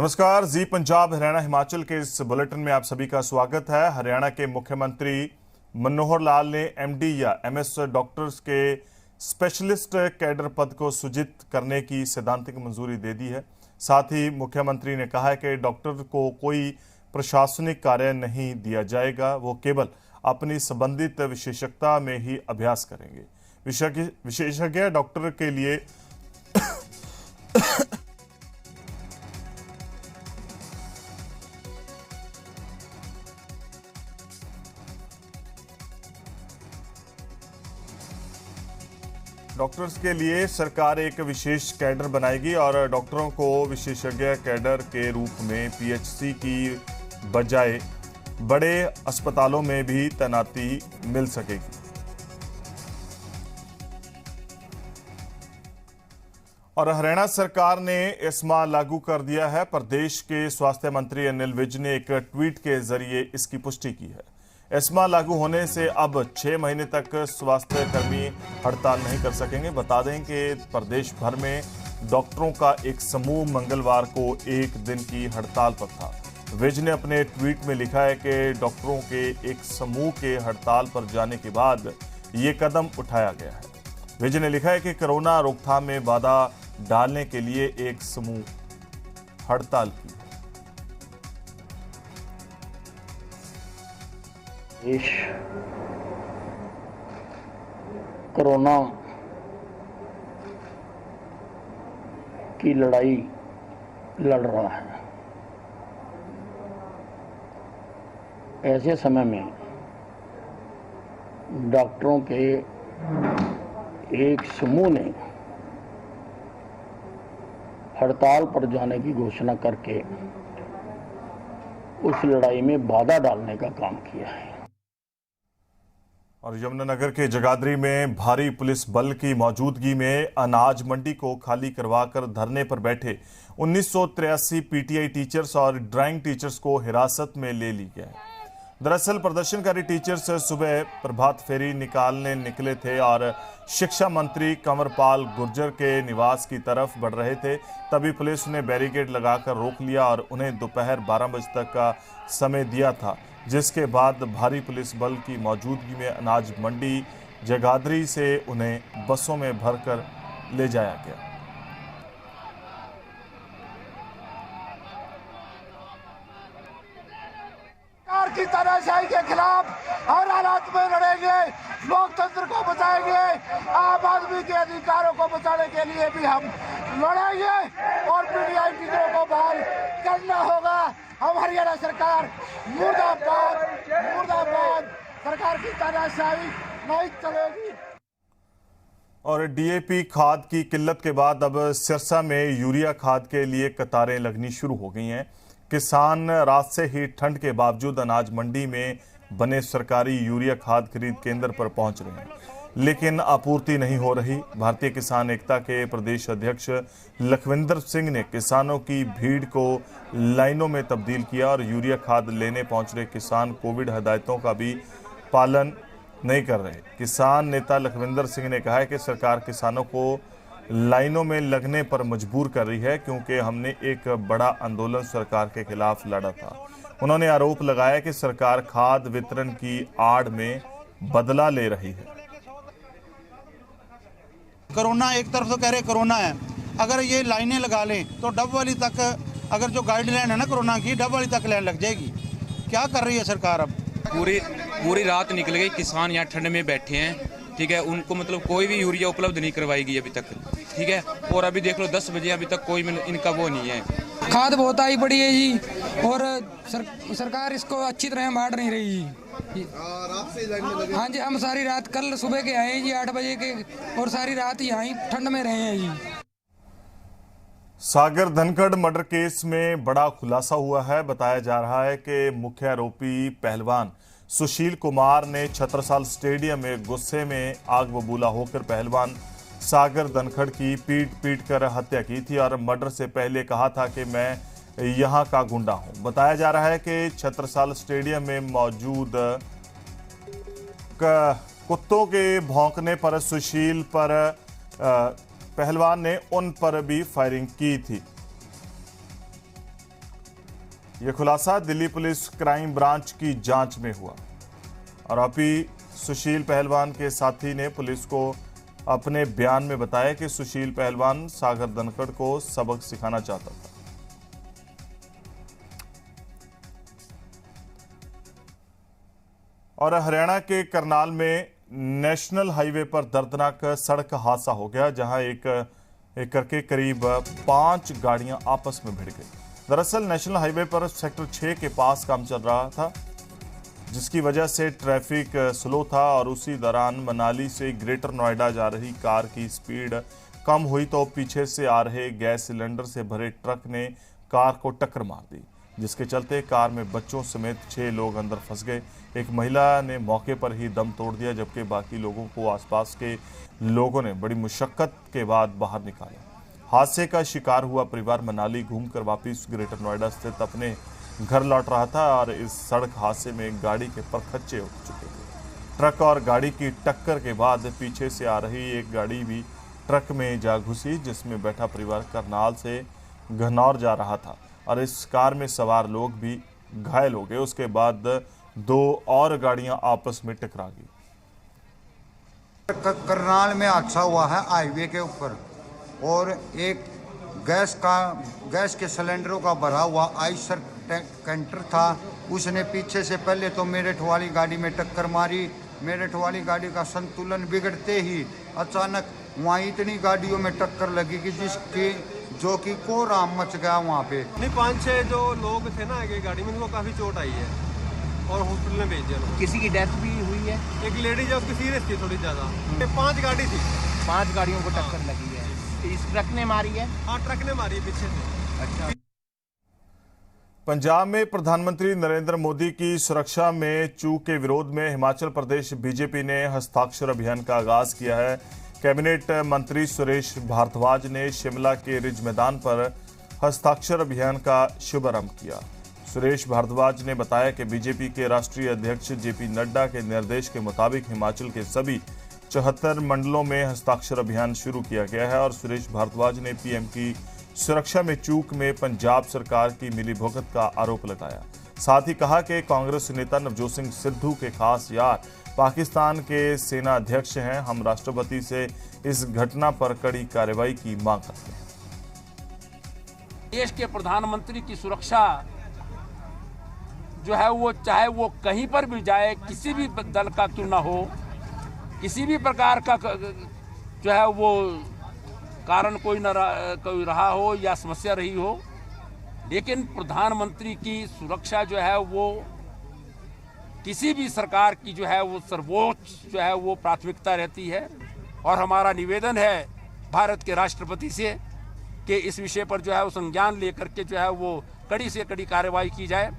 नमस्कार। जी पंजाब हरियाणा हिमाचल के इस बुलेटिन में आप सभी का स्वागत है। हरियाणा के मुख्यमंत्री मनोहर लाल ने एमडी या एमएस डॉक्टर्स के स्पेशलिस्ट कैडर पद को सृजित करने की सैद्धांतिक मंजूरी दे दी है। साथ ही मुख्यमंत्री ने कहा है कि डॉक्टर को कोई प्रशासनिक कार्य नहीं दिया जाएगा, वो केवल अपनी संबंधित विशेषज्ञता में ही अभ्यास करेंगे। विशेषज्ञ डॉक्टर के लिए डॉक्टर्स के लिए सरकार एक विशेष कैडर बनाएगी और डॉक्टरों को विशेषज्ञ कैडर के रूप में पीएचसी की बजाय बड़े अस्पतालों में भी तैनाती मिल सकेगी। और हरियाणा सरकार ने एस्मा लागू कर दिया है। प्रदेश के स्वास्थ्य मंत्री अनिल विज ने एक ट्वीट के जरिए इसकी पुष्टि की है। एस्मा लागू होने से अब 6 महीने तक स्वास्थ्य कर्मी हड़ताल नहीं कर सकेंगे। बता दें कि प्रदेश भर में डॉक्टरों का एक समूह मंगलवार को एक दिन की हड़ताल पर था। विज ने अपने ट्वीट में लिखा है कि डॉक्टरों के एक समूह के हड़ताल पर जाने के बाद ये कदम उठाया गया है। विज ने लिखा है कि कोरोना रोकथाम में बाधा डालने के लिए एक समूह हड़ताल की। देश कोरोना की लड़ाई लड़ रहा है। ऐसे समय में डॉक्टरों के एक समूह ने हड़ताल पर जाने की घोषणा करके उस लड़ाई में बाधा डालने का काम किया है। और यमुनानगर के जगाधरी में भारी पुलिस बल की मौजूदगी में अनाज मंडी को खाली करवाकर धरने पर बैठे 1983 पीटीआई टीचर्स और ड्राइंग टीचर्स को हिरासत में ले ली गया है। दरअसल प्रदर्शनकारी टीचर्स सुबह प्रभात फेरी निकालने निकले थे और शिक्षा मंत्री कंवरपाल गुर्जर के निवास की तरफ बढ़ रहे थे। तभी पुलिस ने बैरिकेड लगाकर रोक लिया और उन्हें दोपहर 12 बजे तक का समय दिया था, जिसके बाद भारी पुलिस बल की मौजूदगी में अनाज मंडी जगाधरी से उन्हें बसों में भरकर ले जाया गया। सरकार की तानाशाही के खिलाफ हर हालात में लड़ेंगे, लोकतंत्र को बचाएंगे, आम आदमी के अधिकारों को बचाने के लिए भी हम लड़ेंगे और पीटीआई टीचरों को बहाल करना होगा। हम हरियाणा सरकार मुर्दाबाद मुर्दाबाद, सरकार की तानाशाही नहीं चलेगी। और डीएपी खाद की किल्लत के बाद अब सिरसा में यूरिया खाद के लिए कतारें लगनी शुरू हो गई हैं। किसान रात से ही ठंड के बावजूद अनाज मंडी में बने सरकारी यूरिया खाद खरीद केंद्र पर पहुंच रहे हैं, लेकिन आपूर्ति नहीं हो रही। भारतीय किसान एकता के प्रदेश अध्यक्ष लखविंदर सिंह ने किसानों की भीड़ को लाइनों में तब्दील किया और यूरिया खाद लेने पहुंच रहे किसान कोविड हदायतों का भी पालन नहीं कर रहे। किसान नेता लखविंदर सिंह ने कहा है कि सरकार किसानों को लाइनों में लगने पर मजबूर कर रही है, क्योंकि हमने एक बड़ा आंदोलन सरकार के खिलाफ लड़ा था। उन्होंने आरोप लगाया कि सरकार खाद वितरण की आड़ में बदला ले रही है। कोरोना एक तरफ तो कह रहे कोरोना है, अगर ये लाइनें लगा लें तो डब वाली तक, अगर जो गाइडलाइन है ना कोरोना की, डब वाली तक लाइन लग जाएगी। क्या कर रही है सरकार? अब पूरी रात निकल गई, किसान यहाँ ठंड में बैठे हैं, ठीक है। उनको मतलब कोई भी यूरिया उपलब्ध नहीं करवाई गई अभी तक, ठीक है। और अभी देख लो 10 बजे अभी तक कोई इनका वो नहीं है। खाद बहुत आई पड़ी है जी, और सरकार इसको अच्छी तरह बांट नहीं रही जी। रात से लाइन में लगे? हाँ जी, हम सारी रात कल सुबह के आए हैं जी 8 बजे के, और सारी रात यहाँ ठंड में रहे हैं जी। सागर धनखड़ मर्डर केस में बड़ा खुलासा हुआ है। बताया जा रहा है कि मुख्य आरोपी पहलवान सुशील कुमार ने छत्रसाल स्टेडियम में गुस्से में आग बबूला होकर पहलवान सागर धनखड़ की पीट कर हत्या की थी और मर्डर से पहले कहा था कि मैं यहां का गुंडा हूं। बताया जा रहा है कि छत्रसाल स्टेडियम में मौजूद कुत्तों के भौंकने पर सुशील पर पहलवान ने उन पर भी फायरिंग की थी। यह खुलासा दिल्ली पुलिस क्राइम ब्रांच की जांच में हुआ। आरोपी सुशील पहलवान के साथी ने पुलिस को अपने बयान में बताया कि सुशील पहलवान सागर धनखड़ को सबक सिखाना चाहता था। और हरियाणा के करनाल में नेशनल हाईवे पर दर्दनाक सड़क हादसा हो गया, जहां एक करके करीब 5 गाड़ियां आपस में भिड़ गई। दरअसल नेशनल हाईवे पर सेक्टर 6 के पास काम चल रहा था, जिसकी वजह से ट्रैफिक स्लो था और उसी दौरान मनाली से ग्रेटर नोएडा जा रही कार की स्पीड कम हुई तो पीछे से आ रहे गैस सिलेंडर से भरे ट्रक ने कार को टक्कर मार दी, जिसके चलते कार में बच्चों समेत 6 लोग अंदर फंस गए। एक महिला ने मौके पर ही दम तोड़ दिया, जबकि बाकी लोगों को आसपास के लोगों ने बड़ी मुशक्कत के बाद बाहर निकाला। हादसे का शिकार हुआ परिवार मनाली घूमकर वापस ग्रेटर नोएडा स्थित अपने घर लौट रहा था और इस सड़क हादसे में गाड़ी के परखच्चे हो चुके थे। ट्रक और गाड़ी की टक्कर के बाद पीछे से आ रही एक गाड़ी भी ट्रक में जा घुसी, जिसमें बैठा परिवार करनाल से घनौर जा रहा था और इस कार में सवार लोग भी घायल हो गए। उसके बाद 2 और गाड़ियां आपस में टकरा गई। करनाल में हादसा हुआ है हाईवे के ऊपर, और एक गैस के सिलेंडरों का भरा हुआ आइसर कैंटर था। उसने पीछे से पहले तो मेरठ वाली गाड़ी में टक्कर मारी। मेरठ वाली गाड़ी का संतुलन बिगड़ते ही अचानक वहाँ इतनी गाड़ियों में टक्कर लगी कि जो कि कोहराम मच गया वहाँ पे। नहीं, 5-6 जो लोग थे ना आगे गाड़ी में, उनको काफी चोट आई है और हॉस्पिटल में भेज दिया। किसी की डेथ भी हुई है? एक लेडीज है, उसकी सीरियस थी थोड़ी ज्यादा। 5 गाड़ी थी, 5 गाड़ियों को टक्कर लगी है। इस ट्रक ने मारी है? हाँ, ट्रक ने मारी पीछे से। अच्छा। पंजाब में प्रधानमंत्री नरेंद्र मोदी की सुरक्षा में चूक के विरोध में हिमाचल प्रदेश बीजेपी ने हस्ताक्षर अभियान का आगाज किया है। कैबिनेट मंत्री सुरेश भारद्वाज ने शिमला के रिज मैदान पर हस्ताक्षर अभियान का शुभारंभ किया। सुरेश भारद्वाज ने बताया कि बीजेपी के राष्ट्रीय अध्यक्ष जेपी नड्डा के निर्देश के मुताबिक हिमाचल के सभी 74 मंडलों में हस्ताक्षर अभियान शुरू किया गया है और सुरेश भारद्वाज ने पीएम की सुरक्षा में चूक में पंजाब सरकार की मिलीभगत का आरोप लगाया। साथ ही कहा कि कांग्रेस नेता नवजोत सिंह सिद्धू के खास यार पाकिस्तान के सेना अध्यक्ष हैं। हम राष्ट्रपति से इस घटना पर कड़ी कार्रवाई की मांग करते हैं। देश के प्रधानमंत्री की सुरक्षा जो है वो चाहे वो कहीं पर भी जाए, किसी भी दल का क्यों ना हो, किसी भी प्रकार का जो है वो कारण कोई रहा हो या समस्या रही हो, लेकिन प्रधानमंत्री की सुरक्षा जो है वो किसी भी सरकार की जो है वो सर्वोच्च जो है वो प्राथमिकता रहती है। और हमारा निवेदन है भारत के राष्ट्रपति से कि इस विषय पर जो है वो संज्ञान लेकर के जो है वो कड़ी से कड़ी कार्रवाई की जाए।